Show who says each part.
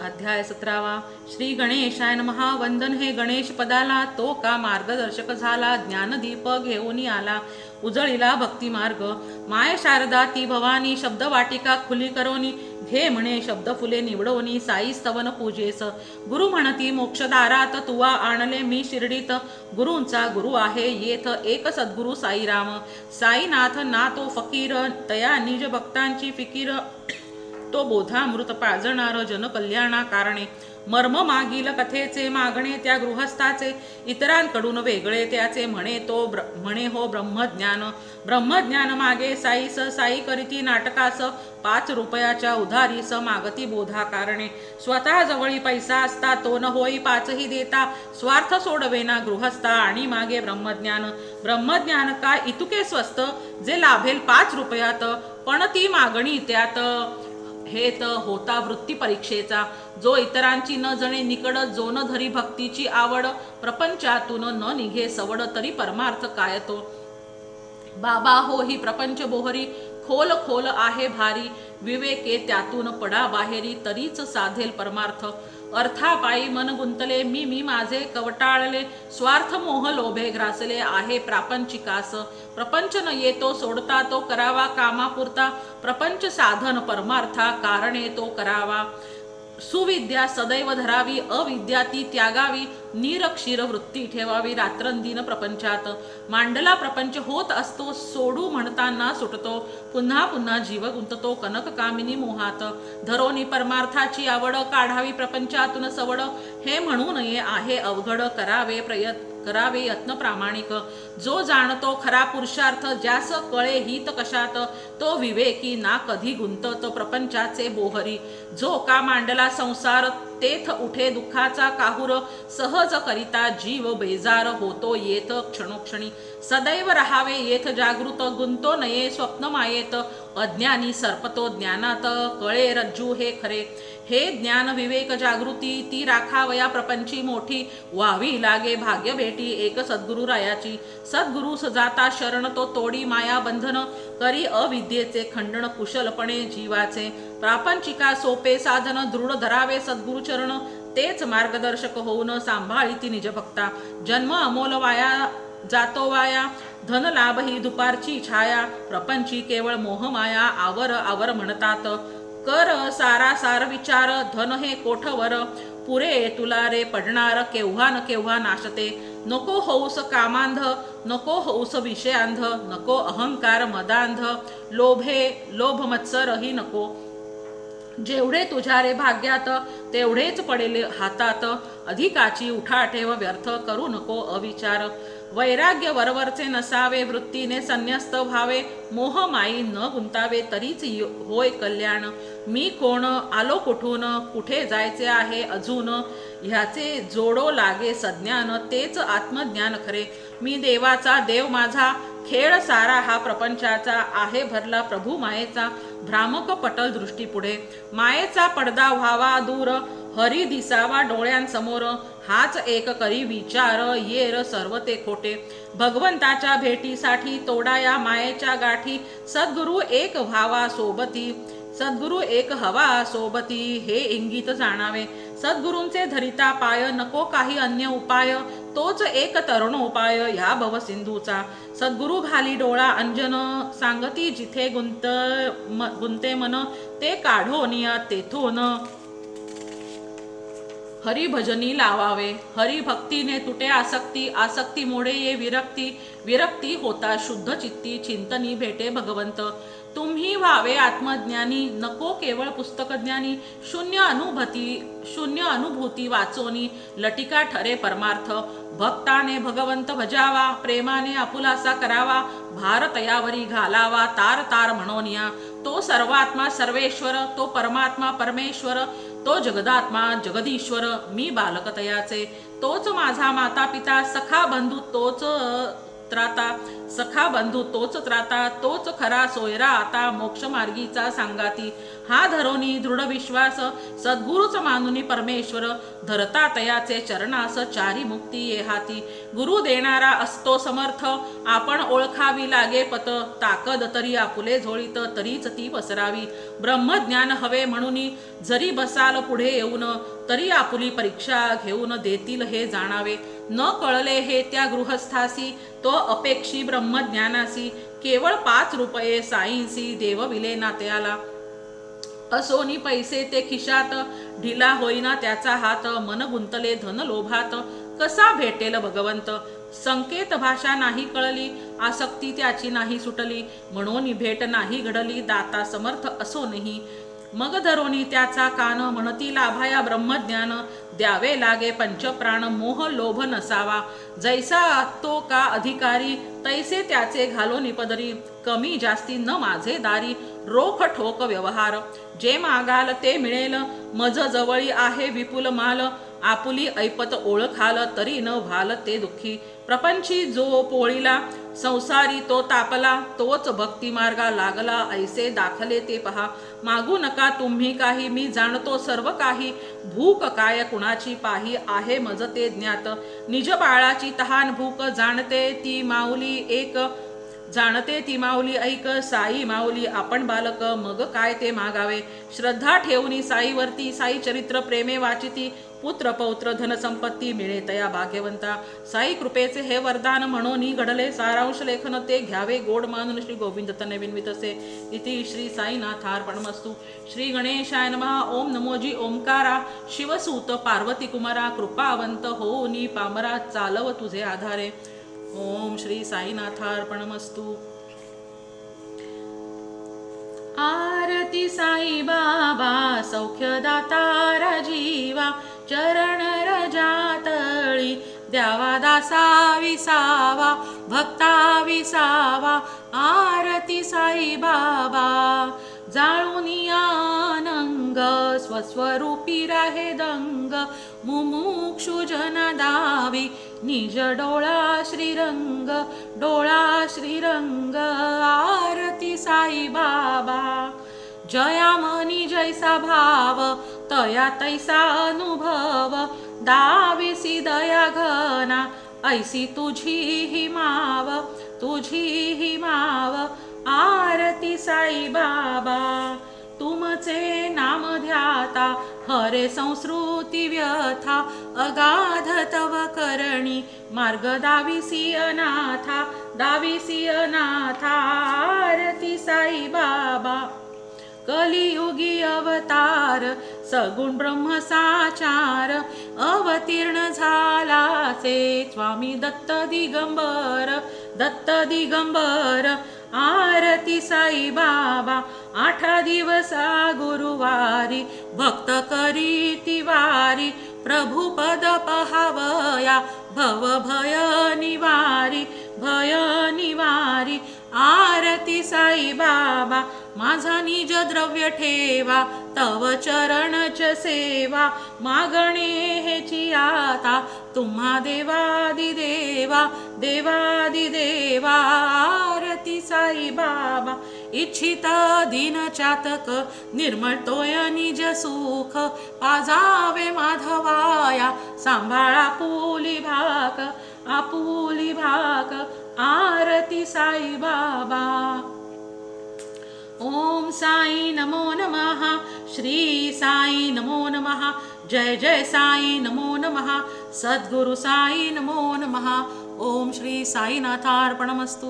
Speaker 1: अध्याय 17. श्री गणेशाय नमः. वंदन हे गणेश पदाला, तो का मार्गदर्शक झाला. ज्ञानदीप घेऊन आला, उजळीला भक्ती मार्ग. माय शारदा ती भवानी, शब्द वाटिका खुली करोनी. घे म्हणे शब्द फुले निवडोनी, साई स्तवन पूजेस. गुरु म्हणती मोक्षदारात, तुवा आणले मी शिर्डीत. गुरूंचा गुरु आहे येथ, एक सद्गुरु साईराम. साईनाथ ना तो फकीर, तया निज भक्तांची फिकीर. तो बोधामृत पाजणार जनकल्याणा कारणे. मर्म मागील कथेचे मागणे त्या गृहस्थाचे, इतरांकडून वेगळे त्याचे म्हणे म्हणे हो ब्रह्मज्ञान. ब्रह्मज्ञान मागे साईस, साई करीती नाटकास. 5 रुपयाच्या उधारीस मागती बोधा कारणे. स्वतः जवळी पैसा असता, तो न होई 5ही देता. स्वार्थ सोडवेना गृहस्था, आणि मागे ब्रह्मज्ञान. ब्रह्मज्ञान काय इतुके स्वस्त, जे लाभेल 5 रुपयात. पण ती मागणी त्यात हेत होता वृत्ती परीक्षेचा. जो इतरांची न जणे निकड, जो न धरी भक्तीची आवड. प्रपंचातून न निघे सवड, तरी परमार्थ काय तो. बाबा हो ही प्रपंच बोहरी, खोल खोल आहे भारी. विवेके त्यातून पडा बाहेरी, तरीच साधेल परमार्थ. अर्थापायी मन गुंतले मी माझे कवटाळले. स्वार्थ मोह लोभे ग्रासले आहे प्रापंचिकास. प्रपंच न येतो सोडता, तो करावा कामापुरता. प्रपंच साधन परमार्था, कारणे तो करावा. सुविद्या सदैव धरावी, अविद्या ती त्यागावी. निरक्षीर वृत्ती ठेवावी रात्रंदिन प्रपंचात. मांडला प्रपंच होत असतो, सोडू म्हणताना सुटतो. पुन्हा पुन्हा जीव गुंततो कनक कामिनी मोहात. धरोनी परमार्थाची आवड, काढावी प्रपंचातून सवड. हे म्हणू नये आहे अवघड, करावे यत्न प्रामाणिक. जो जाणतो खरा पुरुषार्थ, ज्यास कळे हित कशात. तो विवेकी ना कधी गुंतत प्रपंचाचे बोहरी. जो का मांडला संसार, तेथ उठे दुःखाचा काहूर. सहज करिता जीव बेजार होतो येथ क्षणोक्षणी. सदैव राहावे येथ जागृत, गुंतो नये स्वप्न मायेत. अज्ञानी सर्पतो ज्ञानात, कळे रज्जू हे खरे. हे ज्ञान विवेक जागृती, ती राखावया प्रपंची मोठी. व्हावी लागे भाग्य भेटी एक सद्गुरु रायाची. सद्गुरु जाता शरण, तो तोडी माया बंधन. करी अविद्येचे खंडन कुशलपणे जीवाचे. प्रापंचिका सोपे साधन, दृढ धरावे सद्गुरु चरण. तेच मार्गदर्शक होऊन सांभाळीती निज भक्ता. जन्म अमोल वाया जातो वाया, धन लाभ ही दुपारची छाया. प्रपंची केवळ मोहमाया, आवर आवर म्हणतात. कर सारा सार विचार, धन हे कोठवर. पुरे तुला रे पडणार, केव्हा न केव्हा नाशते. नको होऊस कामांध, नको होऊस विषयांध. नको अहंकार मदांध, लोभ मत्सरही नको. जेवढे तुझ्या रे भाग्यात, तेवढेच पडेल हातात. अधिकाची उठाठेव व्यर्थ, करू नको अविचार. वैराग्य वरवरचे नसावे, वृत्तीने संन्यस्त व्हावे. मोहमाई न गुंतावे, तरीच होय कल्याण. मी कोण, आलो कुठून, कुठे जायचे आहे अजून. ह्याचे जोडो लागे सज्ञान, तेच आत्मज्ञान खरे. मी देवाचा देव माझा, खेळ सारा हा प्रपंचाचा. आहे भरला प्रभू मायेचा, भ्रामक पटल दृष्टी पुढे. मायेचा पडदा व्हावा दूर, हरी दिसावा डोळ्यांसमोर. हाच एक करी विचार, येर सर्व ते खोटे. भगवंताच्या भेटीसाठी तोडाया मायेच्या गाठी. सद्गुरु एक व्हावा सोबती, सद्गुरु एक हवा सोबती. हे इंगित जाणावे सद्गुरूंचे धरिता पाय. नको काही अन्य उपाय, तोच एक तरुणोपाय ह्या भवसिंधूचा. सद्गुरु घाली डोळा अंजन, सांगती जिथे गुंते मन. ते काढोनिया तेथून हरिभजनी लावावे. हरिभक्तीने तुटे आसक्ती, आसक्ती मोडे ये विरक्ती. विरक्ती होता शुद्ध चित्ती, चिंतनी भेटे भगवंत. तुम्ही व्हावे आत्मज्ञानी, नको केवळ पुस्तकज्ञानी. शून्य अनुभूती वाचोनी, लटिका ठरे परमार्थ. भक्ताने भगवंत भजावा, प्रेमाने आपुलासा करावा. भार तयावरी घालावा, तार तार म्हणोनिया. तो सर्वात्मा सर्वेश्वर, तो परमात्मा परमेश्वर. तो जगदात्मा जगदीश्वर, मी बालक तयाचे. तोच माझा माता पिता, सखा बंधू तोच त्राता. सखा बंधू तोच त्राता, तोच खरा सोयरा आता, मोक्ष मार्गीचा सांगाती. हा धरोनी दृढ विश्वास, सद्गुरूच मानुनी परमेश्वर, धरता तयाचे चरणास, चारी मुक्ती ये हाती. गुरु देणारा असतो समर्थ, आपण ओळखावी लागे पत, ताकद तरी आपुले झोळीत, तरीच ती पसरावी. ब्रह्मज्ञान हवे म्हणून जरी बसाल पुढे येऊन, तरी आपुली परीक्षा घेऊन देतील हे जाणावे. न कळले हे त्या गृहस्थासी, तो अपेक्षी ब्रह्मज्ञानासी. केवळ 5 रुपये साईंसी, देवविले नात्याला. असोनी पैसे ते खिशात, ढिला होईना त्याचा हात. मन गुंतले धन लोभात, कसा भेटेल भगवंत. संकेत भाषा नाही कळली, आसक्ती त्याची नाही सुटली. म्हणून भेट नाही घडली, दाता समर्थ असोनही. मग धरोनी त्याचा कान, म्हणती लाभाया ब्रह्मज्ञान. द्यावे लागे पंचप्राण, मोह लोभ नसावा. जैसा तो का अधिकारी, तैसे त्याचे घालो निपदरी. कमी जास्ती न माझे दारी, रोख ठोक व्यवहार. जे मागाल ते मिळेल, मज जवळी आहे विपुल माल. आपुली ऐपत ओळखाल, तरी न व्हाल ते दुःखी. प्रपंची जो पोळीला, संसारी तो तापला. तोच भक्ती मार्गा लागला, ऐसे दाखले ते पहा. मागू नका तुम्ही काही, मी जाणतो सर्व काही. भूक काय कुणाची पाही, आहे मज ते ज्ञात. निज बाळाची तहान भूक, जाणते ती माऊली एक. जाणते ती माऊली ऐक, साई माऊली आपण बालक. मग काय ते मागावे, श्रद्धा ठेवणी साईवरती. साई चरित्र प्रेमे वाचिती, पुत्र पौत्र धनसंपत्ती मिळे तया भाग्यवंता. साई कृपेचे हे वरदान म्हणून घडले, सारांश लेखन ते घ्यावे गोड मानून. श्री गोविंद तनय विन्वितसे इति श्री साईनाथार्पणमस्तु. श्री गणेशाय नमः. ओम नमोजी ओंकारा, शिवसूत पार्वती कुमारा. कृपावंत होऊनी पामरा, चालव तुझे आधारे. ओम श्री साईनाथार्पणमस्तु. आरती साई बाबा, सौख्यदाता जीवा. चरण रजातळी, द्यावा दासा विसावा, भक्ता विसावा. आरती साई बाबा, जाळूनी आनंग, स्वस्वरूपी राहे दंग. मुमुक्षु जन दावी, निज डोळा श्रीरंग, डोळा श्रीरंग. आरती साई बाबा, जया मनी जैसा भाव, तया तैसा अनुभव. दाविसी दया घना, ऐसी तुझी ही माव, तुझी ही माव. आरती साई बाबा, तुमचे नाम ध्याता, हरे संस्कृती व्यथा. अगाध तव करणी, मार्ग दाविसी अनाथा, दाविसी अनाथा. आरती साई बाबा, कलियुगी अवतार, सगुण ब्रह्म साचार. अवतीर्ण झालाचे स्वामी दत्त दिगंबर, दत्त दिगंबर. आरती साई बाबा, 8 दिवसा गुरुवारी, भक्त करीती वारी. प्रभु पद पहावया, भव भय निवारी, भय निवारी. आरती साई बाबा, माझा निज द्रव्य ठेवा, तव चरणच सेवा. मागणे हेची आता, तुम्हा देवादिदेवा, देवादिदेवा. आरती साई बाबा, इच्छित दीन चातक, निर्मळतोय निज सुख. पाजावे माधवाया, सांभाळा आपुली भाक, आपुली भाक. आरती साई बाबा. ओम साई नमो नमः. श्री साई नमो नमः. जय जय साई नमो नमः. सद्गुरु साई नमो नमः. ओम श्री साईनाथार्पणमस्तु.